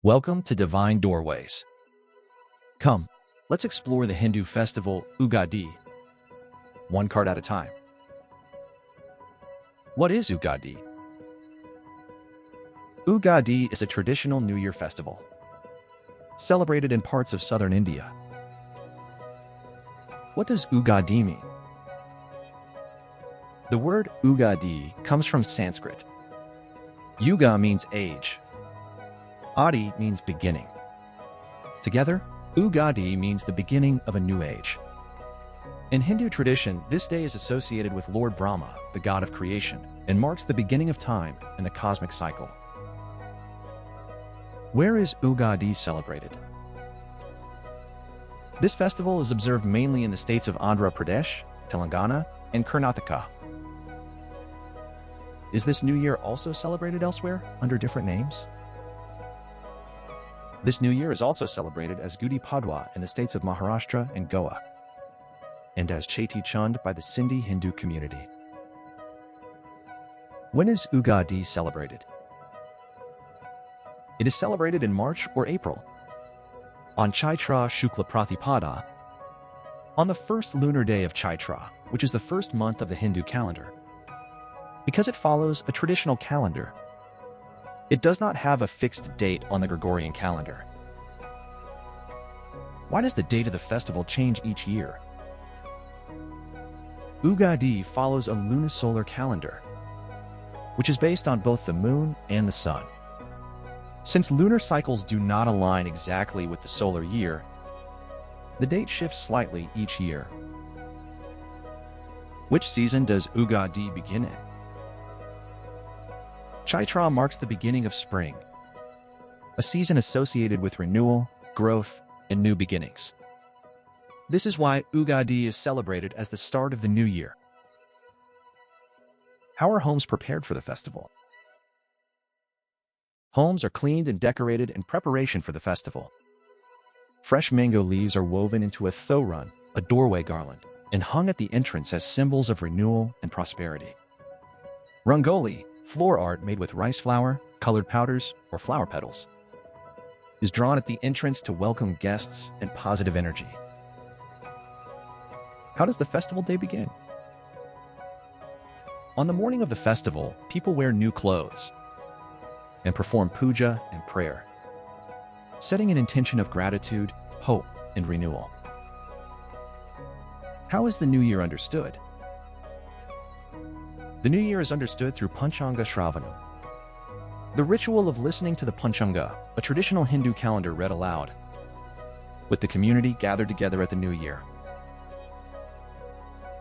Welcome to Divine Doorways. Come, let's explore the Hindu festival Ugadi, one card at a time. What is Ugadi? Ugadi is a traditional New Year festival, celebrated in parts of southern India. What does Ugadi mean? The word Ugadi comes from Sanskrit. Yuga means age. Adi means beginning. Together, Ugadi means the beginning of a new age. In Hindu tradition, this day is associated with Lord Brahma, the god of creation, and marks the beginning of time and the cosmic cycle. Where is Ugadi celebrated? This festival is observed mainly in the states of Andhra Pradesh, Telangana, and Karnataka. Is this new year also celebrated elsewhere under different names? This new year is also celebrated as Gudi Padwa in the states of Maharashtra and Goa, and as Cheti Chand by the Sindhi Hindu community. When is Ugadi celebrated? It is celebrated in March or April, on Chaitra Shukla Pratipada, on the first lunar day of Chaitra, which is the first month of the Hindu calendar. Because it follows a traditional calendar, it does not have a fixed date on the Gregorian calendar. Why does the date of the festival change each year? Ugadi follows a lunisolar calendar, which is based on both the moon and the sun. Since lunar cycles do not align exactly with the solar year, the date shifts slightly each year. Which season does Ugadi begin in? Chaitra marks the beginning of spring, a season associated with renewal, growth, and new beginnings. This is why Ugadi is celebrated as the start of the new year. How are homes prepared for the festival? Homes are cleaned and decorated in preparation for the festival. Fresh mango leaves are woven into a thoran, a doorway garland, and hung at the entrance as symbols of renewal and prosperity. Rangoli, floor art made with rice flour, colored powders, or flower petals, is drawn at the entrance to welcome guests and positive energy. How does the festival day begin? On the morning of the festival, people wear new clothes and perform puja and prayer, setting an intention of gratitude, hope, and renewal. How is the new year understood? The new year is understood through Panchanga Shravana, the ritual of listening to the Panchanga, a traditional Hindu calendar read aloud, with the community gathered together at the new year.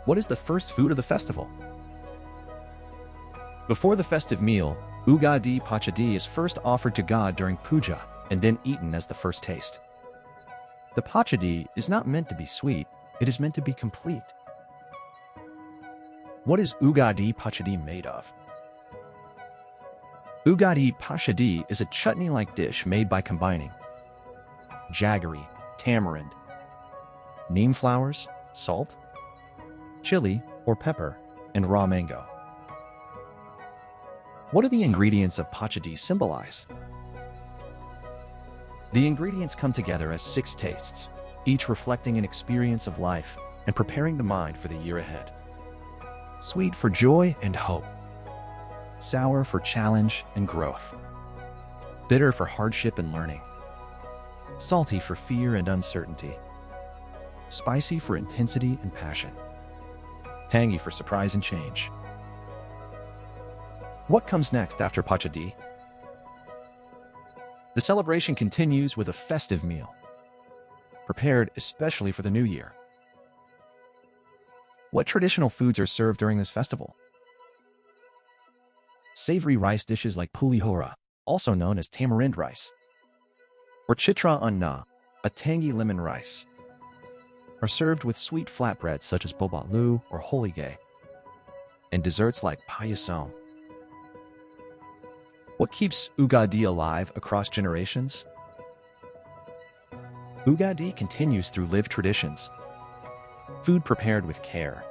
What is the first food of the festival? Before the festive meal, Ugadi Pachadi is first offered to God during puja and then eaten as the first taste. The Pachadi is not meant to be sweet, it is meant to be complete. What is Ugadi Pachadi made of? Ugadi Pachadi is a chutney-like dish made by combining jaggery, tamarind, neem flowers, salt, chili or pepper, and raw mango. What do the ingredients of Pachadi symbolize? The ingredients come together as 6 tastes, each reflecting an experience of life and preparing the mind for the year ahead. Sweet for joy and hope, sour for challenge and growth, bitter for hardship and learning, salty for fear and uncertainty, spicy for intensity and passion, tangy for surprise and change. What comes next after Pachadi? The celebration continues with a festive meal, prepared especially for the new year. What traditional foods are served during this festival? Savory rice dishes like pulihora, also known as tamarind rice, or chitra anna, a tangy lemon rice, are served with sweet flatbreads such as bobalu or holige, and desserts like payasam. What keeps Ugadi alive across generations? Ugadi continues through lived traditions, food prepared with care,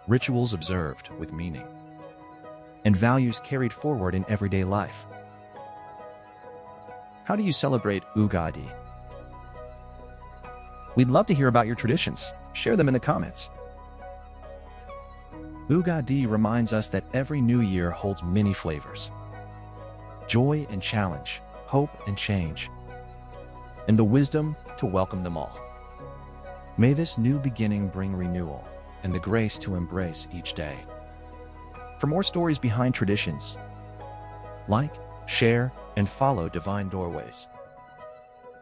rituals observed with meaning, and values carried forward in everyday life. How do you celebrate Ugadi? We'd love to hear about your traditions. Share them in the comments. Ugadi reminds us that every new year holds many flavors. Joy and challenge, hope and change, and the wisdom to welcome them all. May this new beginning bring renewal and the grace to embrace each day. For more stories behind traditions, like, share, and follow Divine Doorways.